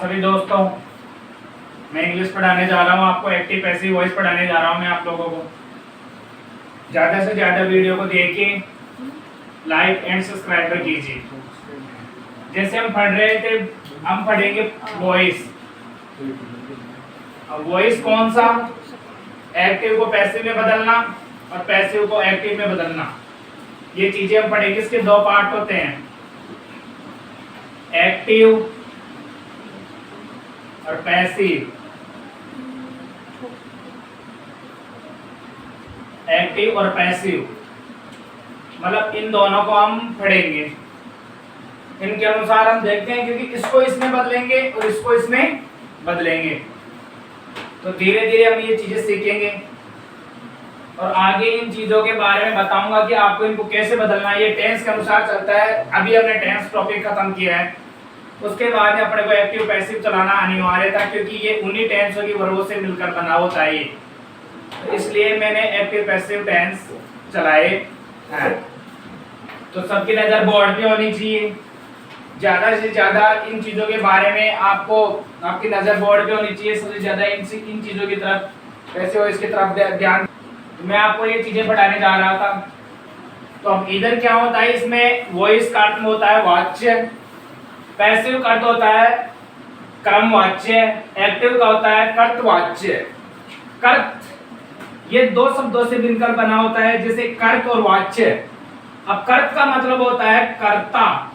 सभी दोस्तों, मैं इंग्लिश पढ़ाने जा रहा हूँ आपको। एक्टिव पैसिव वॉइस पढ़ाने जा रहा हूँ मैं आप लोगों को। ज़्यादा से ज़्यादा वीडियो को देखिए, लाइक एंड सब्सक्राइब कीजिए। जैसे हम पढ़ रहे थे, हम पढ़ेंगे वॉइस। वॉइस कौन सा? एक्टिव को पैसिव में बदलना और पैसिव को एक्टिव में बदलना, ये चीजें हम पढ़ेंगे। इसके दो पार्ट होते हैं, एक्टिव और पैसिव। एक्टिव और पैसिव मतलब इन दोनों को हम पढ़ेंगे। इनके अनुसार हम देखते हैं, क्योंकि इसको इसमें बदलेंगे और इसको इसमें बदलेंगे, तो धीरे धीरे हम ये चीजें सीखेंगे। और आगे इन चीजों के बारे में बताऊंगा कि आपको इनको कैसे बदलना है। ये टेंस के अनुसार चलता है। अभी हमने टेंस टॉपिक खत्म किया है, उसके बाद में अपने को एक्टिव पैसिव चलाना अनिवार्य था, क्योंकि ये उन्हीं टेंसों की वर्बों से मिलकर बना होता है। तो इसलिए मैंने एक्टिव पैसिव टेंस चलाए हैं। तो सबकी नज़र बोर्ड पे होनी चाहिए। ज़्यादा से ज़्यादा इन चीज़ों के बारे में आपको आपकी नज़र बोर्ड पे होनी चाहिए। सबसे ज़्यादा इन चीज़ों की तरफ कैसे हो इसकी तरफ ध्यान। तो मैं आपको ये चीज़ें पढ़ाने जा रहा था। तो अब इधर क्या होता है, इसमें वॉइस का अर्थ में होता है वाच्य, पैसिव का अर्थ होता है क्रमवाच्य, एक्टिव का होता है कर्तवाच्य। कर्त ये दो शब्दों से मिलकर बना होता है, जैसे कर्त और वाच्य। अब कर्त का मतलब होता है कर्ता।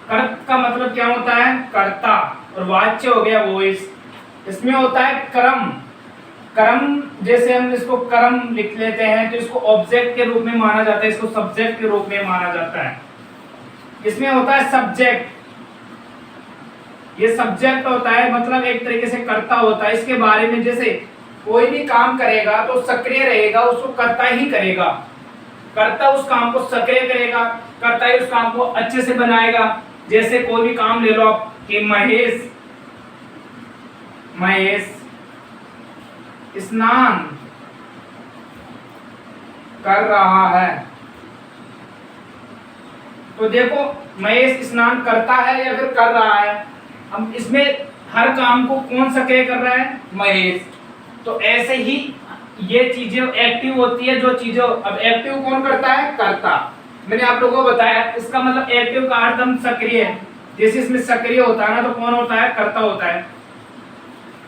कर्त का मतलब क्या होता है? कर्ता। और वाच्य हो गया वॉइस। इसमें होता है क्रम। क्रम जैसे हम इसको क्रम लिख लेते हैं तो इसको ऑब्जेक्ट के रूप में माना जाता है, इसको सब्जेक्ट के रूप में माना जाता है। इसमें होता है सब्जेक्ट। ये सब्जेक्ट होता है, मतलब एक तरीके से कर्ता होता है। इसके बारे में जैसे कोई भी काम करेगा तो सक्रिय रहेगा, उसको कर्ता ही करेगा। कर्ता उस काम को सक्रिय करेगा, कर्ता ही उस काम को अच्छे से बनाएगा। जैसे कोई भी काम ले लो आप कि महेश स्नान कर रहा है, तो देखो महेश स्नान करता है या फिर कर रहा है। अब इसमें हर काम को कौन सक्रिय कर रहा है? महेश। तो ऐसे ही ये चीजें एक्टिव होती है, जो चीजों अब एक्टिव कौन करता है? कर्ता। मैंने आप लोगों को बताया, इसका मतलब एक्टिव का अर्थ हम सक्रिय है। जैसे इसमें सक्रिय होता है ना, तो कौन होता है? कर्ता होता है।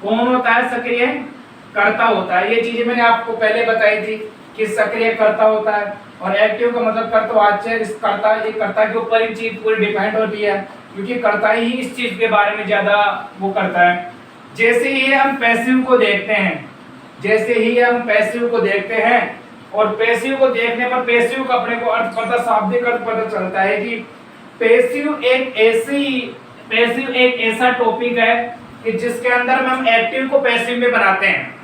कौन होता है? सक्रिय कर्ता होता है। ये चीजें मैंने आपको पहले बताई थी कि सक्रिय कर्ता होता है और एक्टिव का मतलब कर्तवाच्य। इस कर्ता, ये कर्ता के ऊपर ही चीज पूरी डिपेंड होती है, क्योंकि कर्ता ही इस चीज के बारे में ज्यादा वो करता है। जैसे ही हम पैसिव को देखते हैं, और पैसिव को देखने पर पैसिव का अपने को अर्थ पता, शाब्दिक अर्थ पता चलता है कि पैसिव एक ऐसा टॉपिक है कि जिसके अंदर हम एक्टिव को पैसिव में बनाते हैं।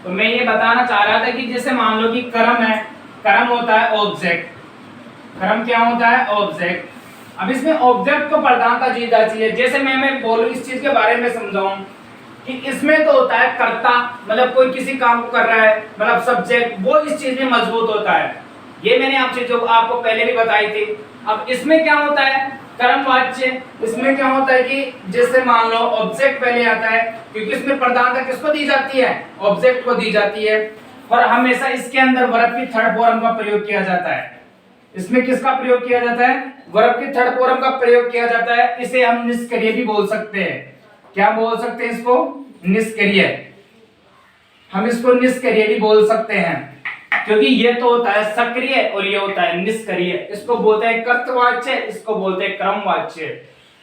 तो मैं ये बताना चाह रहा था कि जैसे मान लो कि कर्म है, कर्म होता है ऑब्जेक्ट। कर्म क्या होता है? ऑब्जेक्ट। अब इसमें ऑब्जेक्ट को प्रधानता दी जाती है। जैसे मैं बोलूं, इस चीज के बारे में समझाऊं कि इसमें तो होता है कर्ता, मतलब कोई किसी काम को कर रहा है, मतलब सब्जेक्ट, वो इस चीज में मजबूत होता है। ये मैंने आप चीजों को आपको पहले भी बताई थी। अब इसमें क्या होता है? कर्मवाच्य। इसमें क्या होता है कि जैसे मान लो ऑब्जेक्ट पहले आता है, क्योंकि इसमें प्रधानता किसको दी जाती है? ऑब्जेक्ट को दी जाती है। और हमेशा इसके अंदर वर्ब की थर्ड फॉर्म का प्रयोग किया जाता है। इसमें किसका प्रयोग किया जाता है? वर्ब की थर्ड फॉर्म का प्रयोग किया जाता है। इसे हम निष्क्रिय भी बोल सकते हैं। क्या बोल सकते हैं इसको? निष्क्रिय। हम इसको निष्क्रिय भी बोल सकते हैं, क्योंकि ये तो होता है सक्रिय और ये होता है निष्क्रिय। इसको बोलते हैं कर्तवाच्य, इसको बोलते हैं क्रमवाच्य।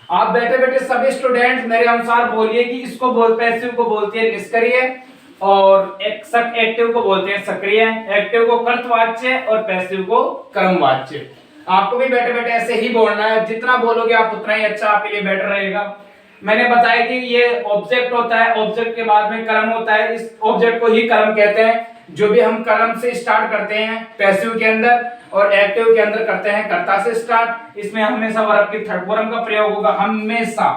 आप बैठे बैठे सभी स्टूडेंट मेरे अनुसार बोलिए कि इसको पैसिव को बोलते हैं निष्क्रिय और एक्टिव को बोलते हैं सक्रिय, एक्टिव को कर्तवाच्य और पैसिव को क्रमवाच्य। आपको भी बैठे बैठे ऐसे ही बोलना है। जितना बोलोगे आप उतना ही अच्छा आपके लिए बेटर रहेगा। मैंने बताया कि ये ऑब्जेक्ट होता है, ऑब्जेक्ट के बाद में कर्म होता है। इस ऑब्जेक्ट को ही कर्म कहते हैं। जो भी हम कर्म से स्टार्ट करते हैं पैसिव के अंदर और एक्टिव के अंदर करते हैं कर्ता से स्टार्ट। इसमें हमेशा वर्ब की थर्ड फॉर्म का प्रयोग होगा। हमेशा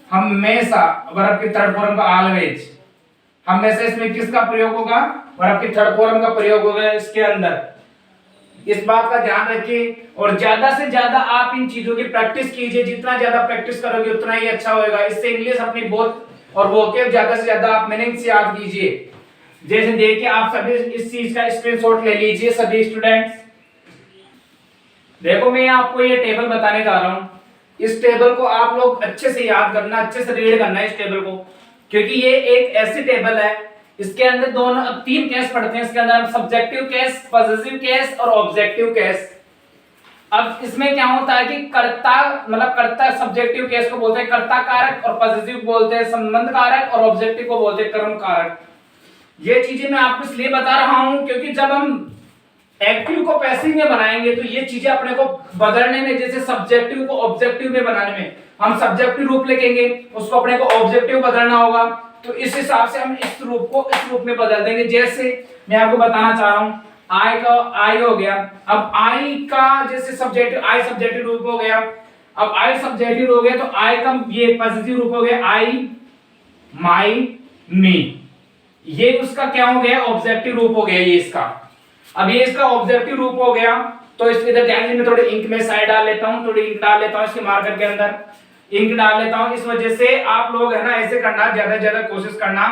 वर्ब की थर्ड फॉर्म का, ऑलवेज। हमेशा इसमें किसका प्रयोग होगा? वर्ब की थर्ड फॉर्म का प्रयोग होगा इसके अंदर। इस बात का ध्यान रखिए और ज्यादा से ज्यादा आप इन चीजों की प्रैक्टिस कीजिए। जितना ज्यादा प्रैक्टिस करोगे उतना ही अच्छा होगा। इससे इंग्लिश अपनी बहुत और वोकैब ज्यादा से ज्यादा आप मीनिंग से याद कीजिए। जैसे देखिए आप सभी इस चीज का स्क्रीनशॉट ले लीजिए सभी स्टूडेंट्स। देखो मैं आपको ये टेबल बताने जा रहा हूँ। इस टेबल को आप लोग अच्छे से याद करना, अच्छे से रीड करना है इस टेबल को, क्योंकि ये एक ऐसी टेबल है इसके अंदर दोनों अब 3 केस पढ़ते हैं। इसके अंदर हम सब्जेक्टिव केस, पॉजिटिव केस और ऑब्जेक्टिव केस। अब इसमें क्या होता है कि कर्ता मतलब कर्ता सब्जेक्टिव केस को बोलते हैं कर्ता कारक और पॉजिटिव बोलते हैं संबंध कारक और ऑब्जेक्टिव को बोलते हैं कर्म कारक। ये चीजें मैं आपको इसलिए बता रहा हूं क्योंकि जब हम एक्टिव को पैसिव में बनाएंगे तो ये चीजें अपने को बदलने में, जैसे सब्जेक्टिव को ऑब्जेक्टिव में बनाने में हम सब्जेक्टिव रूप लिखेंगे, उसको अपने को ऑब्जेक्टिव बदलना होगा। तो इस हिसाब से हम इस रूप को इस रूप में बदल देंगे। जैसे मैं आपको बताना चाह रहा हूं आई का आई हो गया। अब आई का जैसे सब्जेक्टिव आई सब्जेक्टिव रूप हो गया। अब आई सब्जेक्टिव हो गया तो आई का ये पॉजिटिव रूप हो गया आई माई मी। ये उसका क्या हो गया ऑब्जेक्टिव रूप हो गया ये इसका। अब ये इसका ऑब्जेक्टिव रूप हो गया तो इसके इधर ध्यान में थोड़ी इंक में साइड डाल लेता हूं, थोड़ी इंक डाल लेता हूं इसके मार्कर के अंदर इंक डाल लेता हूं। इस वजह से आप लोग है ना ऐसे करना, ज्यादा से ज्यादा कोशिश करना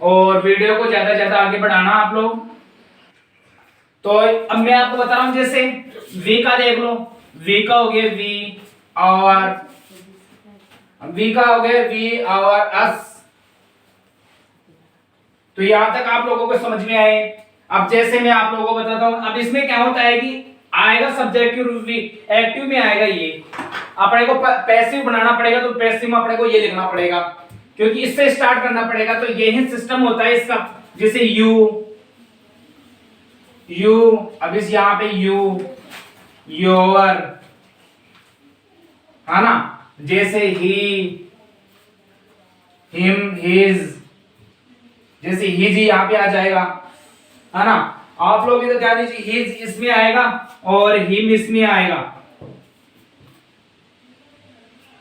और वीडियो को ज्यादा से ज्यादा आगे बढ़ाना आप लोग। तो अब मैं आपको बता रहा हूं जैसे V का देख लो, V का हो गया V और V का हो गया V और अस। तो यहां तक आप लोगों को समझ में आए। अब जैसे मैं आप लोगों को बताता हूं, अब इसमें क्या होता है कि आएगा सब्जेक्टिव रूप भी, एक्टिव में आएगा ये अपने को पैसिव बनाना पड़ेगा। तो पैसिव में अपने को ये लिखना पड़ेगा क्योंकि इससे स्टार्ट करना पड़ेगा। तो यही सिस्टम होता है इसका। जैसे यू अब इस यहाँ पे यू योर है ना। जैसे ही हिम हिज, जैसे हिज यहाँ पे आ जाएगा है ना। आप लोग इधर ध्यान दीजिए हिज इसमें आएगा और हिम इसमें आएगा।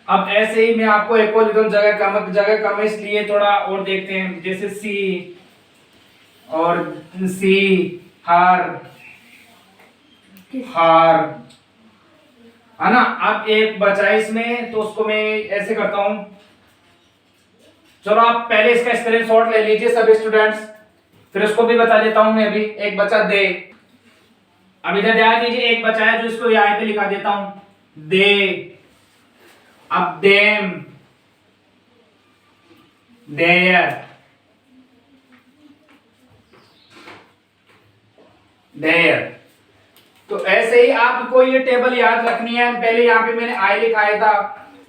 अब ऐसे ही मैं आपको एक और लिखूं, जगह कम इसलिए थोड़ा और देखते हैं। जैसे सी और सी हार है ना। अब एक बचा इसमें तो उसको मैं ऐसे करता हूं। चलो आप पहले इसका स्क्रीनशॉट ले लीजिए सभी स्टूडेंट्स, फिर उसको भी बता देता हूं मैं भी। एक बचा दे। अब इधर ध्यान दीजिए एक बचा है जो इसको यहां पे लिखा देता हूं दे। अब देम देयर देयर। तो ऐसे ही आपको ये टेबल याद रखनी है। पहले यहाँ पे मैंने आई लिखाया था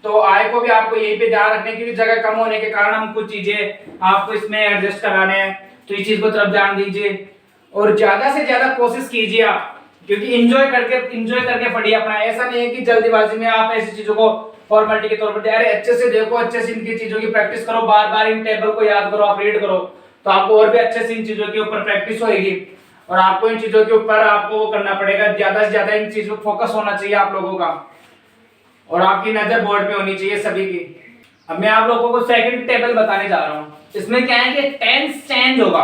तो आई को भी आपको यहीं पे ध्यान रखने की, जगह कम होने के कारण हम कुछ चीजें आपको इसमें एडजस्ट कराने हैं। तो इस चीज को तरफ ध्यान दीजिए और ज्यादा से ज्यादा कोशिश कीजिए आप, क्योंकि एंजॉय करके पढ़िए अपना। ऐसा नहीं है कि जल्दीबाजी में आप ऐसी चीजों को फॉर्मेलिटी के तौर पर, अरे अच्छे से देखो, अच्छे से इनकी चीजों की प्रैक्टिस करो, बार बार इन टेबल को याद करो, आप रीड करो तो आपको और भी अच्छे से इन चीजों के ऊपर प्रैक्टिस होगी। और आपको इन चीजों के ऊपर आपको वो करना पड़ेगा, ज्यादा से ज्यादा इन चीजों पर फोकस होना चाहिए आप लोगों का और आपकी नजर बोर्ड पे होनी चाहिए सभी की। अब मैं आप लोगों को सेकंड टेबल बताने जा रहा हूँ। इसमें क्या है कि टेंस चेंज होगा।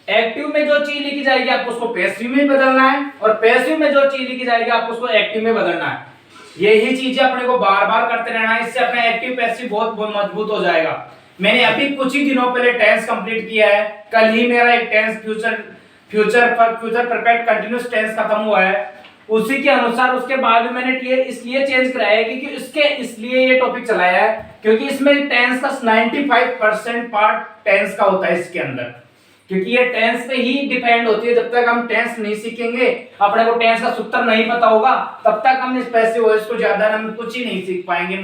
एक्टिव में जो चीज लिखी जाएगी आपको उसको पैसिव में बदलना है और पैसिव में जो चीज लिखी जाएगी आपको उसको एक्टिव में बदलना है। यही चीजें अपने को बार बार करते रहना है, इससे अपना एक्टिव पैसिव बहुत मजबूत हो जाएगा। मैंने अभी कुछ ही दिनों पहले टेंस कंप्लीट किया है। कल ही मेरा एक tense future perfect continuous tense खत्म हुआ है। उसी के अनुसार उसके बाद में मैंने इसलिए चेंज कराया है क्योंकि इसलिए ये टॉपिक चलाया है क्योंकि इसमें टेंस का 95% पार्ट टेंस का होता है इसके अंदर, क्योंकि ये टेंस पे ही डिपेंड होती है। जब तक हम टेंस नहीं सीखेंगे, अपने को टेंस का सूत्र नहीं पता होगा, तब तक हम इस पैसिव वॉइस को ज्यादा हम कुछ ही नहीं सीख पाएंगे।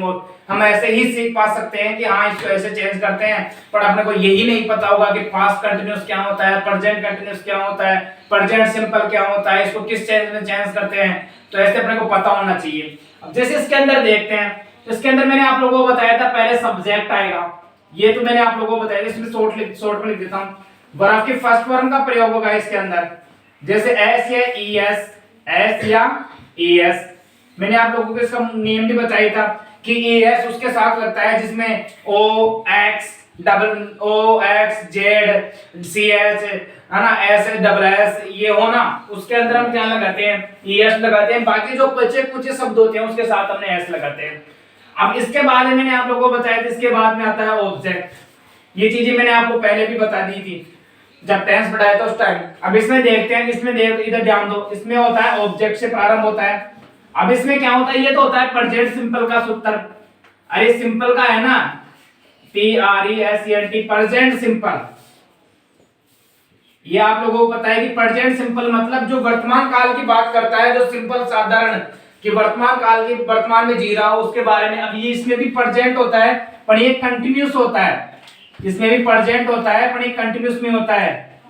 हम ऐसे ही सीख पा सकते हैं कि हाँ इसको ऐसे चेंज करते हैं, पर अपने को यही नहीं पता होगा कि पास्ट कंटिन्यूअस क्या होता है, प्रेजेंट कंटिन्यूअस क्या होता है, प्रेजेंट सिंपल क्या होता है, इसको किस चेंज में चेंज करते हैं। तो ऐसे अपने को पता होना चाहिए। अब जैसे इसके अंदर देखते हैं, इसके अंदर मैंने आप लोगों को बताया था पहले सब्जेक्ट आएगा। ये तो मैंने आप लोगों को बताया, इसमें शॉर्ट में लिख देता हूँ। वर्ब के फर्स्ट फॉर्म का प्रयोग होगा इसके अंदर, जैसे एस या ईएस, एस या ईएस। मैंने आप लोगों को इसका नियम भी बताया था कि ईएस उसके साथ लगता है जिसमें ओ एक्स WOXZCH है ना, SS ये हो ना, उसके अंदर हम क्या लगाते हैं, ES लगाते हैं। बाकी जो बचे कुछ शब्द होते हैं उसके साथ हमने S लगाते हैं। अब इसके बाद मैंने आप लोगों को बताया था, इसके बाद में आता है ऑब्जेक्ट। ये चीजें मैंने आपको पहले भी बता दी थी जब टेंस पढ़ाया था उस टाइम। अब इसमें देखते हैं, इसमें देख इधर ध्यान दो, इसमें होता है ऑब्जेक्ट से प्रारंभ होता है। अब इसमें क्या होता है, ये तो होता है प्रेजेंट सिंपल का सूत्र। अरे सिंपल का है ना, PRESENT, प्रेजेंट सिंपल। ये आप लोगों को पता है कि प्रेजेंट सिंपल मतलब जो वर्तमान काल की बात करता है, जो सिंपल साधारण कि वर्तमान काल की वर्तमान में जी रहा हो उसके बारे में। अब ये इसमें भी प्रेजेंट होता है पर ये कंटिन्यूस होता है, इसमें भी प्रेजेंट होता है पर ये कंटिन्यूस में होता है।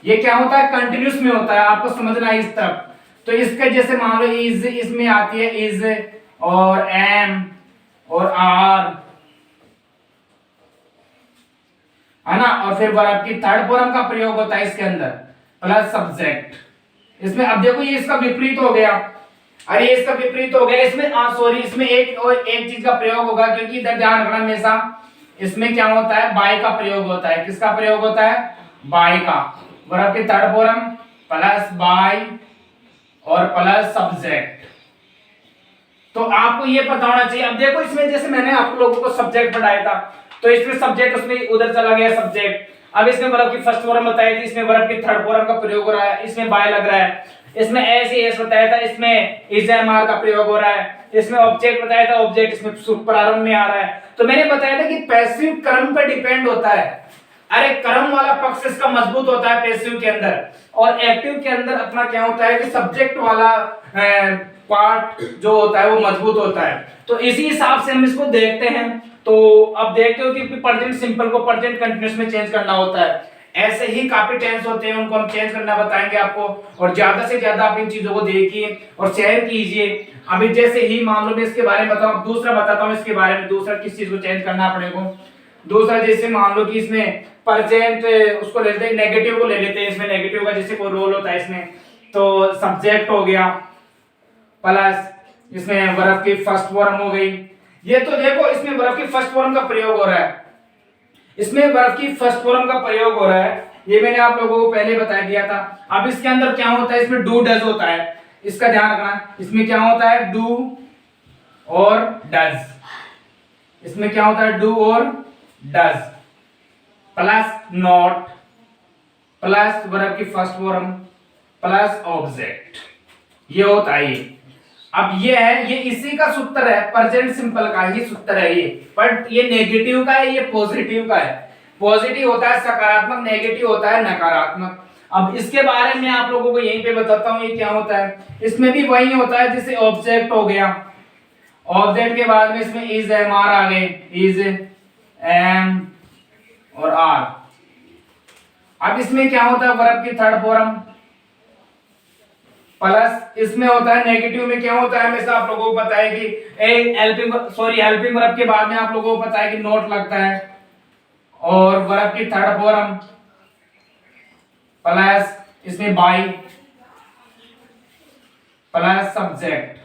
ये क्या होता है, कंटिन्यूस में होता है, आपको समझना है इस तरफ। तो इसके जैसे मान लो इज, इसमें आती है इज और एम और आर, है ना, और फिर वर्ब की थर्ड फॉर्म का प्रयोग होता है इसके अंदर, प्लस सब्जेक्ट। इसमें अब देखो ये इसका विपरीत हो गया, अरे इसका विपरीत हो गया, इसमें सॉरी, इसमें एक और एक चीज का प्रयोग होगा, क्योंकि इधर ध्यान रखना हमेशा, इसमें क्या होता है, बाय का प्रयोग होता है। किसका प्रयोग होता है, बाय का। वर्ब की थर्ड फॉर्म प्लस बाय और प्लस सब्जेक्ट। तो आपको ये पता होना चाहिए। अब देखो इसमें जैसे मैंने आप लोगों को सब्जेक्ट पढ़ाया था, तो इसमें सब्जेक्ट उसमें उधर चला गया सब्जेक्ट। अब इसमें वर्ब की फर्स्ट फॉर्म बताई थी, इसमें वर्ब की थर्ड फॉर्म का प्रयोग हो रहा है, इसमें बाय लग रहा है। इसमें एस बताया था, इसमें इज एम आर का प्रयोग हो रहा है। इसमें ऑब्जेक्ट बताया था, ऑब्जेक्ट इसमें प्रारंभ में आ रहा है। तो मैंने बताया था कि पैसिव कर्म पर डिपेंड होता है। अरे कर्म वाला पक्ष इसका मजबूत होता है पैसिव के अंदर, और एक्टिव के अंदर अपना क्या होता है कि सब्जेक्ट वाला पार्ट जो होता है वो मजबूत होता है। तो इसी हिसाब से हम इसको देखते हैं। तो अब देखते हो कि प्रेजेंट सिंपल को प्रेजेंट कंटीन्यूअस में चेंज करना होता है। ऐसे ही काफी टेंस होते हैं, उनको हम चेंज करना बताएंगे आपको, और ज्यादा से ज्यादा आप इन चीजों को देखिए और शेयर कीजिए। अभी जैसे ही मान लो मैं इसके बारे में बताऊं, दूसरा बताता हूं इसके बारे में, दूसरा किस चीज को चेंज करना अपने को। दूसरा जैसे मान लो कि इसमें प्रेजेंट उसको ले लेते हैं, नेगेटिव को ले लेते हैं। इसमें नेगेटिव का जैसे कोई रोल होता है इसमें, तो सब्जेक्ट हो गया प्लस इसमें वर्ब की फर्स्ट फॉर्म हो गई। ये तो देखो इसमें वर्ब की फर्स्ट फॉर्म का प्रयोग हो रहा है, इसमें वर्ब की फर्स्ट फॉर्म का प्रयोग हो रहा है, ये मैंने आप लोगों को पहले बता दिया था। अब इसके अंदर क्या होता है, इसमें डू डज होता है, इसका ध्यान रखना। इसमें क्या होता है, डू और डज। इसमें क्या होता है, डू और does plus not plus verb की फर्स्ट फॉर्म प्लस ऑब्जेक्ट, ये होता है ये। अब ये है, ये इसी का सूत्र है, प्रेजेंट सिंपल का ही सूत्र है ये, बट ये नेगेटिव का है, ये पॉजिटिव का है। पॉजिटिव होता है सकारात्मक, नेगेटिव होता है नकारात्मक। अब इसके बारे में आप लोगों को यहीं पे बताता हूँ ये क्या होता है। इसमें भी वही होता है, जैसे ऑब्जेक्ट हो गया, ऑब्जेक्ट के बाद में इसमें इज एम आर आ गए, इज एम और आर। अब इसमें क्या होता है, वर्ब की थर्ड फॉर्म प्लस इसमें होता है नेगेटिव में क्या होता है, हमेशा आप लोगों को पता है कि हेल्पिंग वर्ब के बाद में आप लोगों को पता है कि नोट लगता है, और वर्ब की थर्ड फॉर्म प्लस इसमें बाय प्लस सब्जेक्ट।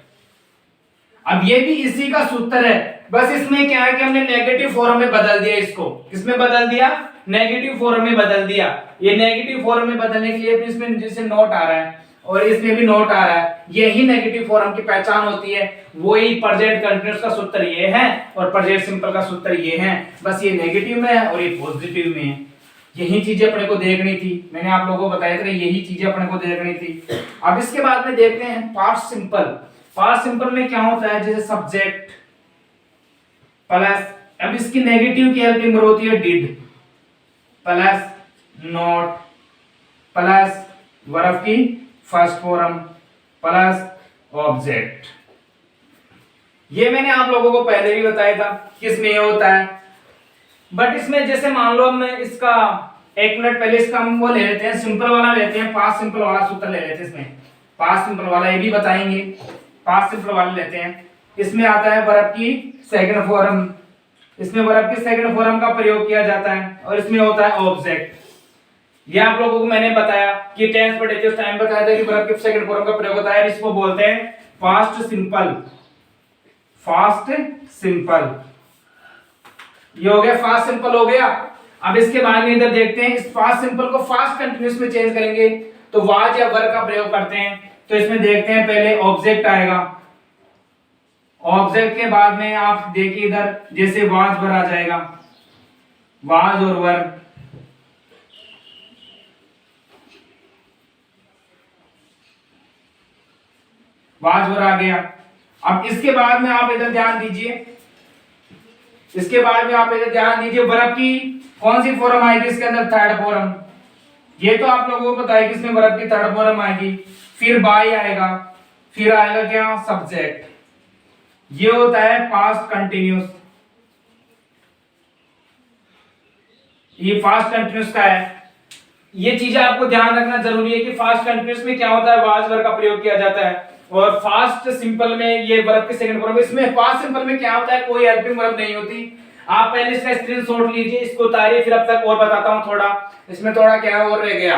अब ये भी इसी का सूत्र है, बस इसमें क्या है कि हमने नेगेटिव फॉर्म में बदल दिया इसको। किसमें बदल दिया, नेगेटिव फॉर्म में बदल दिया। ये नेगेटिव फॉर्म में बदलने के लिए इसमें जैसे नोट आ रहा है और इसमें भी नोट आ रहा है, यही नेगेटिव फॉर्म की पहचान होती है। वही प्रेजेंट कंटीन्यूअस का सूत्र ये है और प्रेजेंट सिंपल का सूत्र ये है, बस ये नेगेटिव में है और ये पॉजिटिव में है। यही चीजें अपने को देखनी थी, मैंने आप लोगों को बताया था यही चीजें अपने को देखनी थी। अब इसके बाद में देखते हैं पास्ट सिंपल। पास्ट सिंपल में क्या होता है, जैसे सब्जेक्ट प्लस, अब इसकी नेगेटिव की हेल्पिंग वर्ब होती है did plus not plus verb की फर्स्ट फॉर्म प्लस ऑब्जेक्ट। ये मैंने आप लोगों को पहले भी बताया था किसमें ये होता है, बट इसमें जैसे मान लो मैं इसका 1 मिनट पहले इसका हम वो ले लेते हैं, सिंपल वाला लेते हैं, पास्ट सिंपल वाला सूत्र ले लेते हैं। इसमें पास्ट सिंपल वाला ये भी बताएंगे, पास्ट सिंपल वाला लेते हैं। इसमें आता है वर्ब की सेकंड फॉर्म, इसमें वर्ब की सेकंड फॉर्म का प्रयोग किया जाता है, और इसमें होता है ऑब्जेक्ट। ये आप लोगों को मैंने बताया कि टेंस पढ़े थे उस टाइम बताया था कि वर्ब की सेकंड फॉर्म का प्रयोग होता है, इसको बोलते हैं पास्ट सिंपल। Fast simple. ये हो गया फास्ट सिंपल हो गया। अब इसके बाद में इधर देखते हैं, इस फास्ट सिंपल को फास्ट कंटिन्यूअस में चेंज करेंगे तो वाज या वर का प्रयोग करते हैं। तो इसमें देखते हैं, पहले ऑब्जेक्ट आएगा, ऑब्जेक्ट के बाद में आप देखिए इधर जैसे वाज वर आ जाएगा, वाज और वर। वाज वर आ गया। अब इसके बाद में आप इधर ध्यान दीजिए, इसके बाद में आप इधर ध्यान दीजिए, वर्ब की कौन सी फॉर्म आएगी इसके अंदर, थर्ड फॉर्म। ये तो आप लोगों को पता है कि इसमें वर्ब की थर्ड फॉर्म आएगी। फिर बाय आएगा, फिर आएगा क्या, सब्जेक्ट। ये होता है पास्ट कंटिन्यूस। ये फास्ट कंटिन्यूस का है। ये चीजें आपको ध्यान रखना जरूरी है कि फास्ट कंटिन्यूस में क्या होता है, वाज वर्ब का प्रयोग किया जाता है, और फास्ट सिंपल में ये वर्ब के सेकंड फॉर्म। इसमें फास्ट सिंपल में क्या होता है, कोई हेल्पिंग वर्ब नहीं होती। आप पहले इसका स्क्रीनशॉट लीजिए, इसको उतारिए, फिर अब तक और बताता हूं थोड़ा, इसमें थोड़ा क्या और रह गया।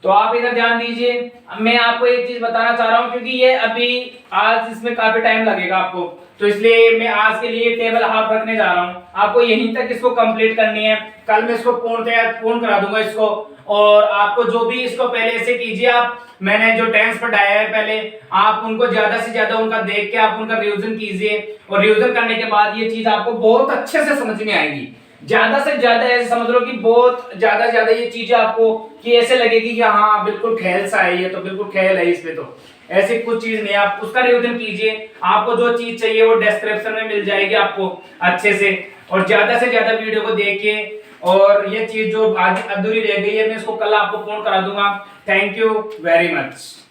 तो आप इधर ध्यान दीजिए, मैं आपको एक चीज बताना चाह रहा हूं, क्योंकि ये अभी आज इसमें काफी टाइम लगेगा आपको, तो इसलिए मैं आज के लिए टेबल हाफ रखने जा रहा हूं। आपको यहीं तक इसको कंप्लीट करनी है, कल मैं इसको पूर्ण करा दूंगा इसको। और आपको जो भी इसको पहले ऐसे कीजिए, आप मैंने जो टेंस पढ़ाया है पहले, आप उनको ज्यादा से ज्यादा उनका देख के आप उनका रिवीजन कीजिए, और रिवीजन करने के बाद ये चीज आपको बहुत अच्छे से समझ में आएगी। ज्यादा से ज्यादा ऐसे समझ लो कि बहुत ज्यादा ये चीजें आपको कि ऐसे लगेगी कि हाँ बिल्कुल ख्याल सा है, ये तो बिल्कुल ख्याल है इसमें, तो ऐसी कुछ चीज नहीं। आप उसका रिवीजन कीजिए, आपको जो चीज चाहिए वो डिस्क्रिप्शन में मिल जाएगी आपको अच्छे से। और ज्यादा से ज्यादा वीडियो को देखिए, और ये चीज जो आज अधूरी रह गई है मैं इसको कल आपको पूर्ण करा दूंगा। Thank you very much.